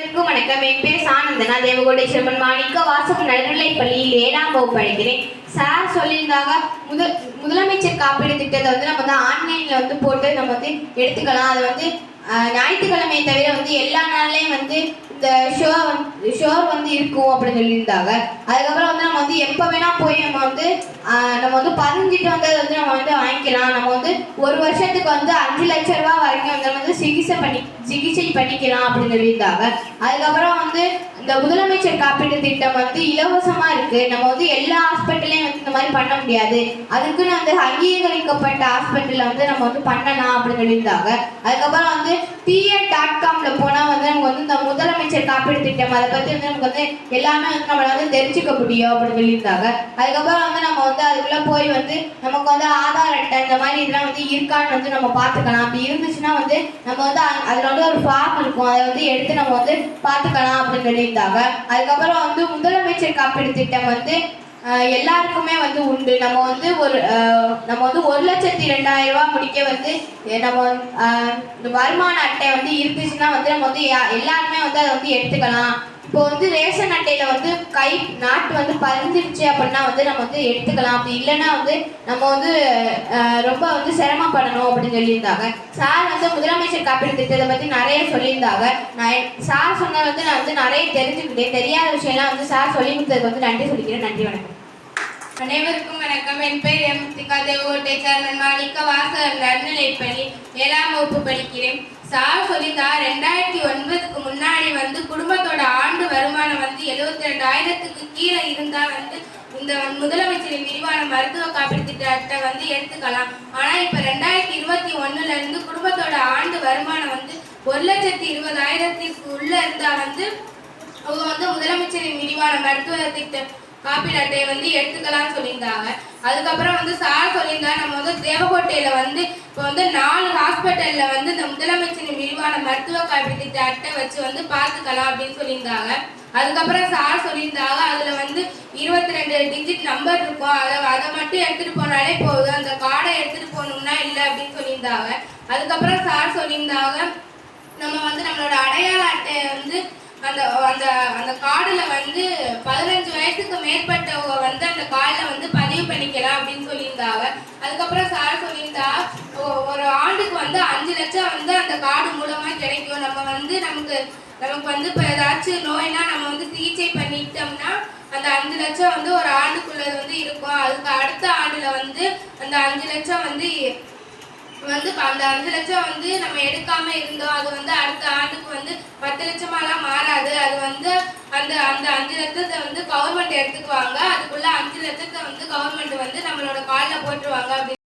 வணக்கம். என் பேர் சானந்தனா. தேவகோடேஸ்வரன் மாணிக்க வாசகம் நடுநிலைப் பள்ளியில் 7ஆம் வகுப்பு படிக்கிறேன். சார் சொல்லியிருந்தாங்க, முதலமைச்சர் காப்பீடு திட்டத்தை நம்ம ஆன்லைன்ல போட்டு நம்ம எடுத்துக்கலாம். அது ஞாயிற்றுக்கிழமையை தவிர எல்லா நாள்லயும் இந்த ஷோர் இருக்கும் அப்படின்னு சொல்லியிருந்தாங்க. அதுக்கப்புறம் நம்ம எப்போ வேணா போய் நம்ம பதிஞ்சிட்டு அதை நம்ம வாங்கிக்கலாம். நம்ம ஒரு வருஷத்துக்கு 5 லட்சம் ரூபாய் வரைக்கும் சிகிச்சை பண்ணிக்கலாம் அப்படின்னு சொல்லியிருந்தாங்க. அதுக்கப்புறம் இந்த முதலமைச்சர் காப்பீடு திட்டம் இலவசமா இருக்கு. நம்ம எல்லா ஹாஸ்பிட்டலையும் இந்த மாதிரி பண்ண முடியாது. அதுக்குன்னு அங்கீகரிக்கப்பட்ட ஹாஸ்பிட்டல்ல நம்ம பண்ணலாம் அப்படின்னு சொல்லியிருந்தாங்க. அதுக்கப்புறம் TN.comல போனா நமக்கு இந்த முதலமைச்சர் காப்பீடு திட்டம் அதை பத்தி நமக்கு எல்லாமே நம்மளால தெரிஞ்சுக்க முடியும் அப்படின்னு சொல்லியிருந்தாங்க. அதுக்கப்புறம் நம்ம அதுக்குள்ள போய் நமக்கு ஆதார் அட்டை இந்த மாதிரி இதெல்லாம் இருக்கான்னு நம்ம பார்த்துக்கலாம். அப்படி இருந்துச்சுன்னா நம்ம அதுல ஒரு ஃபார்ம் இருக்கும், அதை எடுத்து நம்ம பார்த்துக்கலாம் அப்படின்னு சொல்லியிருந்தாங்க. அதுக்கப்புறம் முதலமைச்சர் காப்பீடு திட்டம் எல்லாருக்குமே உண்டு. நம்ம நம்ம 1,02,000 ரூபாய் முடிக்க நம்ம வருமான அட்டை இருந்துச்சுன்னா நம்ம எல்லாருமே அதை எடுத்துக்கலாம். இப்போ ரேஷன் அட்டையில நாட்டு பதிஞ்சிருச்சு அப்படின்னா நம்ம எடுத்துக்கலாம். அப்படி இல்லைன்னா நம்ம ரொம்ப சிரமப்படணும் அப்படின்னு சொல்லியிருந்தாங்க. சார் முதலமைச்சர் காப்பீடு திட்டத்தை பத்தி நிறைய சொல்லியிருந்தாங்க. சார் சொன்னது நான் நிறைய தெரிஞ்சுக்கிட்டேன். தெரியாத விஷயம்லாம் சார் சொல்லி கொடுத்ததுக்கு நன்றி சொல்லிக்கிறேன். நன்றி, வணக்கம். அனைவருக்கும் வணக்கம். என் பேர் எம். தேவகோடேஸ்வரன் மாணிக்க வாசகம் நடுநிலைப் பள்ளி 7ஆம் வகுப்பு படிக்கிறேன். சார் சொல்லித்தார் 2009க்கு முன்னாடி குடும்பத்தோட ஆண்டு வருமானம் 72,000க்கு கீழே இருந்தா இந்த முதலமைச்சரின் விரிவான மருத்துவ காப்பீடு திட்டத்தை எடுத்துக்கலாம். ஆனா இப்ப 2021ல இருந்து குடும்பத்தோட ஆண்டு வருமானம் 1,20,000க்கு உள்ள இருந்தா அவங்க முதலமைச்சரின் விரிவான மருத்துவ திட்ட காப்பீடு அட்டையை எடுத்துக்கலாம்னு சொல்லியிருந்தாங்க. அதுக்கப்புறம் சார் சொல்லியிருந்தாங்க, நம்ம தேவகோட்டையில இப்போ 4 ஹாஸ்பிட்டல்ல இந்த முதலமைச்சரின் விரிவான மருத்துவ காப்பீடு திட்ட அட்டை வச்சு பார்த்துக்கலாம் அப்படின்னு சொல்லியிருந்தாங்க. அதுக்கப்புறம் சார் சொல்லியிருந்தாங்க, அதுல 22 டிஜிட் நம்பர் இருக்கும், அதை மட்டும் எடுத்துட்டு போனாலே போதும், அந்த கார்டை எடுத்துட்டு போகணும்னா இல்லை அப்படின்னு சொல்லியிருந்தாங்க. அதுக்கப்புறம் சார் சொல்லியிருந்தாங்க, நம்ம நம்மளோட அடையாள அட்டையை அந்த அந்த அந்த கார்டுல 15 வயசுக்கு மேற்பட்டவங்க அந்த கார்டுல பதிவு பண்ணிக்கலாம் அப்படின்னு சொல்லியிருந்தாங்க. அதுக்கப்புறம் சார் சொல்லியிருந்தா, ஒரு ஆண்டுக்கு 5 லட்சம் அந்த கார்டு மூலமா கிடைக்கும். நம்ம நமக்கு இப்போ ஏதாச்சும் நோய்னா நம்ம சிகிச்சை பண்ணிட்டோம்னா அந்த 5 லட்சம் ஒரு ஆண்டுக்குள்ளது இருக்கும். அதுக்கு அடுத்த ஆண்டுல அந்த 5 லட்சம் அந்த 5 லட்சம் நம்ம எடுக்காம இருந்தோம், அது அடுத்த ஆண்டுக்கு 10 லட்சமாலாம் மாறாது. அது அந்த அந்த 5 லட்சத்தை கவர்மெண்ட் எடுத்துக்குவாங்க. அதுக்குள்ள 5 லட்சத்தை கவர்மெண்ட் நம்மளோட கால்ல போட்டுருவாங்க.